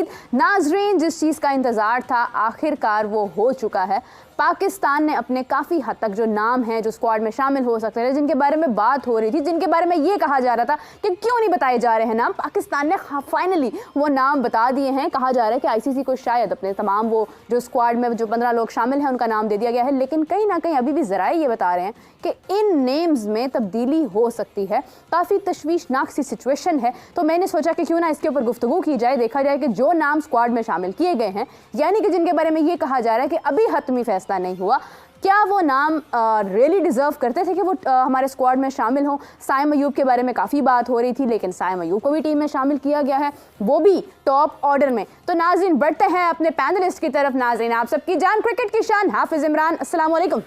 उम्मीद। नाजरीन, जिस चीज़ का इंतज़ार था आखिरकार वो हो चुका है। पाकिस्तान ने अपने काफ़ी हद तक जो नाम हैं जो स्क्वाड में शामिल हो सकते थे, जिनके बारे में बात हो रही थी, जिनके बारे में ये कहा जा रहा था कि क्यों नहीं बताए जा रहे हैं नाम, पाकिस्तान ने फाइनली वो नाम बता दिए हैं। कहा जा रहा है कि आईसीसी को शायद अपने तमाम वो जो स्क्वाड में जो 15 लोग शामिल हैं उनका नाम दे दिया गया है, लेकिन कहीं ना कहीं अभी भी ज़राए ये बता रहे हैं कि इन नेम्स में तब्दीली हो सकती है। काफ़ी तशवीशनाक सी सिचुएशन है। तो मैंने सोचा कि क्यों ना इसके ऊपर गुफ्तगू की जाए, देखा जाए कि जो नाम स्क्वाड में शामिल किए गए हैं, यानी कि जिनके बारे में ये कहा जा रहा है कि अभी हतमी फैसला नहीं हुआ, क्या वो नाम रियली डिज़र्व करते थे कि वो हमारे स्क्वाड में शामिल हों। साइम अयूब के बारे में काफ़ी बात हो रही थी, लेकिन साइम अयूब को भी टीम में शामिल किया गया है, वो भी टॉप ऑर्डर में। तो नाज़रीन बढ़ते हैं अपने पैनलिस्ट की तरफ। नाज़रीन, आप सबकी जान क्रिकेट की शान हाफिज़ इमरान, अस्सलाम वालेकुम।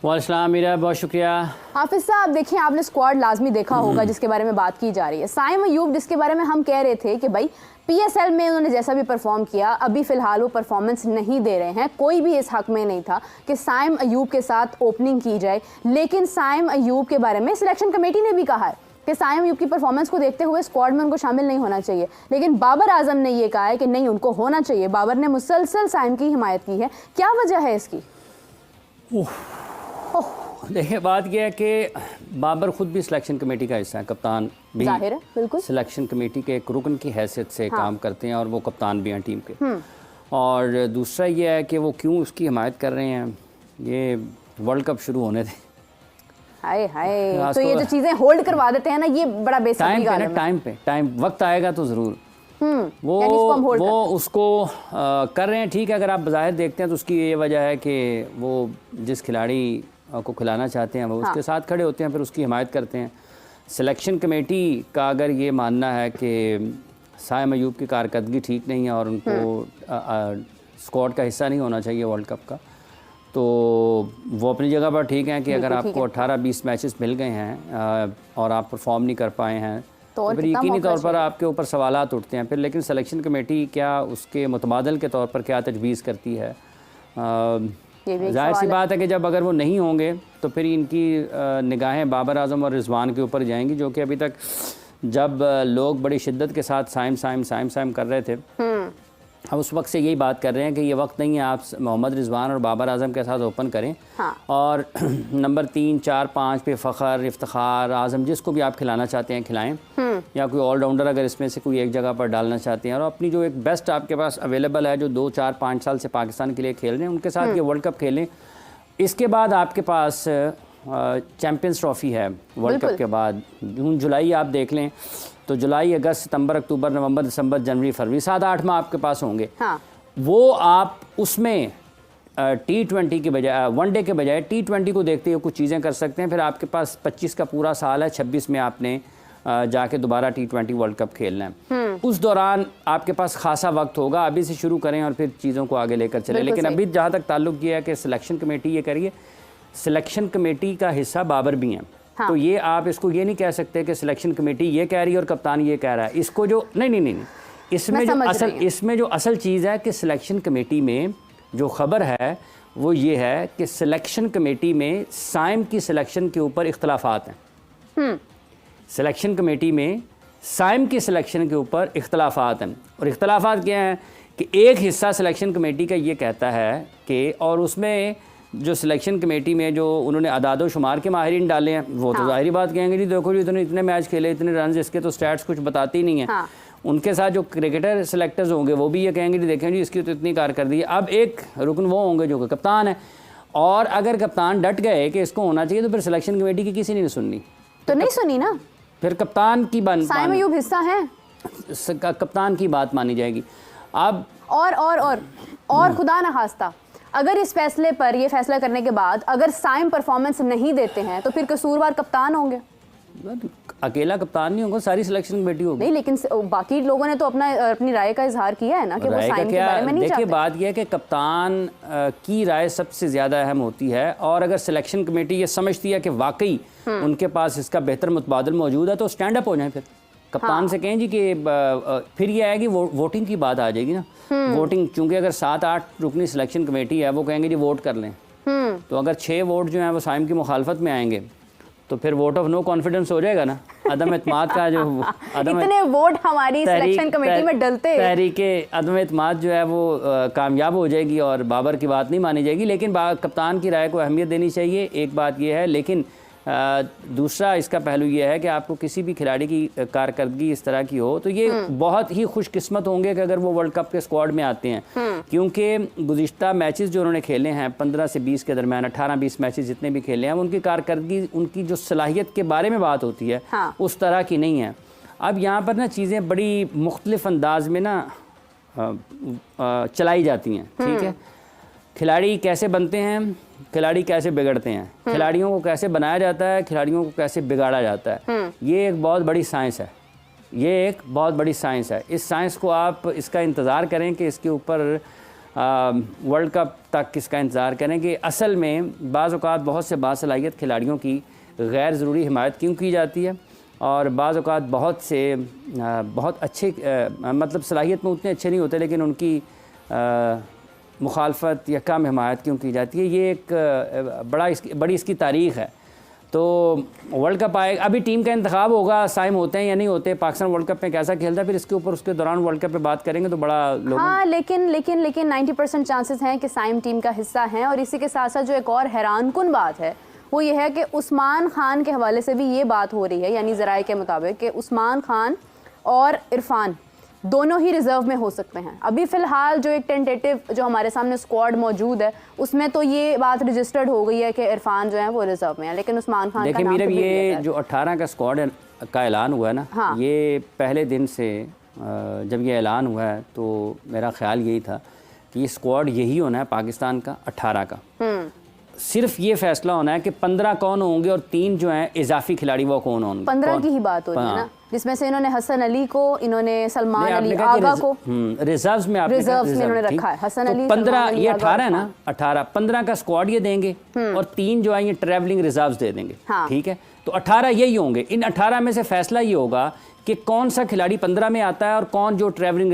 वालेकुम मीरा, बहुत शुक्रिया। हाफिज़ साहब, देखिए आपने स्क्वाड लाजमी देखा होगा जिसके बारे में बात की जा रही है। साइम अयूब, जिसके बारे में हम कह रहे थे कि भाई पीएसएल में उन्होंने जैसा भी परफॉर्म किया, अभी फ़िलहाल वो परफॉर्मेंस नहीं दे रहे हैं। कोई भी इस हक़ में नहीं था कि साइम अयूब के साथ ओपनिंग की जाए, लेकिन साइम अयूब के बारे में सिलेक्शन कमेटी ने भी कहा है कि साइम अयूब की परफॉर्मेंस को देखते हुए स्क्वाड में उनको शामिल नहीं होना चाहिए, लेकिन बाबर आजम ने ये कहा है कि नहीं, उनको होना चाहिए। बाबर ने मुसलसल साइम की हिमायत की है। क्या वजह है इसकी? देखिए, बात यह है कि बाबर खुद भी सिलेक्शन कमेटी का हिस्सा है, कप्तान भी जाहिर है, बिल्कुल सिलेक्शन कमेटी के एक रुकन की हैसियत से काम करते हैं और वो कप्तान भी हैं टीम के। और दूसरा ये है कि वो क्यों उसकी हिमायत कर रहे हैं, ये वर्ल्ड कप शुरू होने थे। हाय हाय, तो ये जो चीज़ें होल्ड करवा देते हैं ना, ये बड़ा बेसिक टाइम वक्त आएगा तो ज़रूर वो उसको कर रहे हैं। ठीक है, अगर आप बाज़ाहिर देखते हैं तो उसकी ये वजह है कि वो जिस खिलाड़ी को खिलाना चाहते हैं वो उसके साथ खड़े होते हैं, फिर उसकी हिमायत करते हैं। सिलेक्शन कमेटी का अगर ये मानना है कि साइम अयूब की कारकर्दगी ठीक नहीं है और उनको स्क्वाड का हिस्सा नहीं होना चाहिए वर्ल्ड कप का, तो वो अपनी जगह पर ठीक है कि अगर आपको 18-20 मैचेस मिल गए हैं और आप परफॉर्म नहीं कर पाए हैं तो फिर यकीनी तौर पर आपके ऊपर सवालात उठते हैं फिर। लेकिन सिलेक्शन कमेटी क्या उसके मुतबादल के तौर पर क्या तजवीज़ करती है, जाहिर सी बात है कि जब अगर वो नहीं होंगे तो फिर इनकी निगाहें बाबर आजम और रिजवान के ऊपर जाएंगी, जो कि अभी तक जब लोग बड़ी शिद्दत के साथ साइम कर रहे थे, अब उस वक्त से यही बात कर रहे हैं कि ये वक्त नहीं है, आप मोहम्मद रिजवान और बाबर आजम के साथ ओपन करें। और नंबर 3, 4, 5 पे फ़ख्र, इफ्तिखार, आजम, जिसको भी आप खिलाना चाहते हैं खिलाएं, या कोई ऑलराउंडर अगर इसमें से कोई एक जगह पर डालना चाहते हैं, और अपनी जो एक बेस्ट आपके पास अवेलेबल है जो 2, 4, 5 साल से पाकिस्तान के लिए खेल रहे हैं, उनके साथ ये वर्ल्ड कप खेलें। इसके बाद आपके पास चैम्पियंस ट्रॉफ़ी है वर्ल्ड कप के बाद, जून जुलाई आप देख लें तो जुलाई, अगस्त, सितंबर, अक्टूबर, नवंबर, दिसंबर, जनवरी, फरवरी, 7-8 माह आपके पास होंगे। वो आप उसमें T20 के बजाय, वनडे के बजाय T20 को देखते हुए कुछ चीज़ें कर सकते हैं। फिर आपके पास 25 का पूरा साल है, 26 में आपने जाके दोबारा T20 वर्ल्ड कप खेलना है। उस दौरान आपके पास खासा वक्त होगा, अभी से शुरू करें और फिर चीज़ों को आगे लेकर चलें। लेकिन अभी जहाँ तक ताल्लुक़ ये है कि सिलेक्शन कमेटी ये करिए, सिलेक्शन कमेटी का हिस्सा बाबर भी हैं। तो ये आप इसको ये नहीं कह सकते कि सिलेक्शन कमेटी ये कह रही है और कप्तान ये कह रहा है। इसको जो नहीं, इसमें जो असल चीज़ है कि सिलेक्शन कमेटी में जो ख़बर है वो ये है कि सिलेक्शन कमेटी में साइम की सिलेक्शन के ऊपर इख्तलाफात हैं। सिलेक्शन कमेटी में साइम की सिलेक्शन के ऊपर इख्तलाफात हैं, और इख्तलाफात क्या हैं कि एक हिस्सा सिलेक्शन कमेटी का ये कहता है कि, और उसमें जो सिलेक्शन कमेटी में जो उन्होंने अदादो शुमार के माहिरीन डाले हैं, वो तो जाहिर बात कहेंगे जी देखो जी इतने मैच खेले, इतने रन, इसके तो स्टैट्स कुछ बताते ही नहीं है। उनके साथ जो क्रिकेटर सेलेक्टर्स होंगे वो भी ये कहेंगे जी देखें जी इसकी तो इतनी कारकर्दगी है। अब एक रुकन वो होंगे जो कि कप्तान है, और अगर कप्तान डट गए कि इसको होना चाहिए तो फिर सिलेक्शन कमेटी की किसी ने सुननी, तो नहीं सुनी ना, फिर कप्तान की साइम अयूब हिस्सा है, कप्तान की बात मानी जाएगी। अब और खुदा न खास्ता अगर इस फैसले पर, ये फैसला करने के बाद अगर साइम परफॉर्मेंस नहीं देते हैं तो फिर कसूरवार कप्तान होंगे। अकेला कप्तान नहीं होगा, सारी सिलेक्शन कमेटी होगी। नहीं, लेकिन बाकी लोगों ने तो अपनी राय का इजहार किया है ना कि वो साइम के बारे में नहीं चाहते। देखिए, बात यह है कि कप्तान की राय सबसे ज़्यादा अहम होती है, और अगर सिलेक्शन कमेटी ये समझती है कि वाकई उनके पास इसका बेहतर मुतबादल मौजूद है तो स्टैंड अप हो जाए। फिर कप्तान से कहें जी कि फिर ये आएगी वोटिंग की बात आ जाएगी ना। वोटिंग, चूंकि अगर 7-8 रुकनी सिलेक्शन कमेटी है, वो कहेंगे जी वोट कर लें, तो अगर 6 वोट जो हैं वो साइम की मुखालफत में आएंगे तो फिर वोट ऑफ नो कॉन्फिडेंस हो जाएगा ना, अदम एतमाद का जो इतने वोट हमारी सिलेक्शन कमेटी में डलते हैं, तहरीके अदम एतमाद जो है वो कामयाब हो जाएगी और बाबर की बात नहीं मानी जाएगी। लेकिन कप्तान की राय को अहमियत देनी चाहिए, एक बात यह है। लेकिन दूसरा इसका पहलू ये है कि आपको किसी भी खिलाड़ी की कारकर्दगी इस तरह की हो तो ये बहुत ही खुशकिस्मत होंगे कि अगर वो वर्ल्ड कप के स्क्वाड में आते हैं, क्योंकि गुज़िश्ता मैचेस जो उन्होंने खेले हैं 15 से 20 के दरमियान 18-20 मैचेस जितने भी खेले हैं, उनकी कारकर्दगी, उनकी जो सलाहियत के बारे में बात होती है उस तरह की नहीं है। अब यहाँ पर ना चीज़ें बड़ी मुख्तलिफ अंदाज में ना चलाई जाती हैं, ठीक है। खिलाड़ी कैसे बनते हैं, खिलाड़ी कैसे बिगड़ते हैं, खिलाड़ियों को कैसे बनाया जाता है, खिलाड़ियों को कैसे बिगाड़ा जाता है, ये एक बहुत बड़ी साइंस है, ये एक बहुत बड़ी साइंस है। इस साइंस को आप इसका इंतज़ार करें कि इसके ऊपर वर्ल्ड कप तक इसका इंतज़ार करें कि असल में बाज़ औक़ात बहुत से बासलाहियत खिलाड़ियों की गैर ज़रूरी हिमायत क्यों की जाती है, और बाज़ औक़ात बहुत अच्छे मतलब सलाहियत में उतने अच्छे नहीं होते लेकिन उनकी मुखालफत या कम हिमायत क्यों की जाती है। ये एक बड़ी इसकी तारीख़ है। तो वर्ल्ड कप आएगा, अभी टीम का इंतखाब होगा, साइम होते हैं या नहीं होते, पाकिस्तान वर्ल्ड कप में कैसा खेलता है, फिर इसके ऊपर उसके दौरान वर्ल्ड कप पे बात करेंगे तो बड़ा लोग। हाँ, लेकिन 90% चांसेस हैं कि साइम टीम का हिस्सा हैं। और इसी के साथ साथ जो एक और हैरानकुन बात है वो ये है कि उस्मान खान के हवाले से भी ये बात हो रही है, यानी ज़राए के मुताबिक कि उस्मान खान और इरफान दोनों ही रिजर्व में हो सकते हैं। अभी फ़िलहाल जो एक टेंटेटिव जो हमारे सामने स्क्वाड मौजूद है उसमें तो ये बात रजिस्टर्ड हो गई है कि इरफान जो है वो रिजर्व में है, लेकिन उस्मान खान देखिए मेरा ये जो 18 का स्क्वाड का ऐलान हुआ है ना, हाँ। ये पहले दिन से जब ये ऐलान हुआ है तो मेरा ख्याल यही था कि ये स्क्वाड यही होना है पाकिस्तान का 18 का। सिर्फ ये फैसला होना है कि 15 कौन होंगे और 3 जो हैं इजाफी खिलाड़ी वो कौन होंगे। 15 की ही बात हो रही है ना, जिसमें से इन्होंने हसन अली को, इन्होंने सलमान अली आगा को रिजर्व्स में इन्होंने रखा है। हसन अली 15, ये 18 है ना, 15 का स्क्वाड ये देंगे और 3 जो है ये ट्रैवलिंग रिजर्व्स दे देंगे, ठीक है। तो 18 यही होंगे। इन 18 में से फैसला ये होगा कि कौन सा खिलाड़ी 15 में आता है और कौन जो ट्रैवलिंग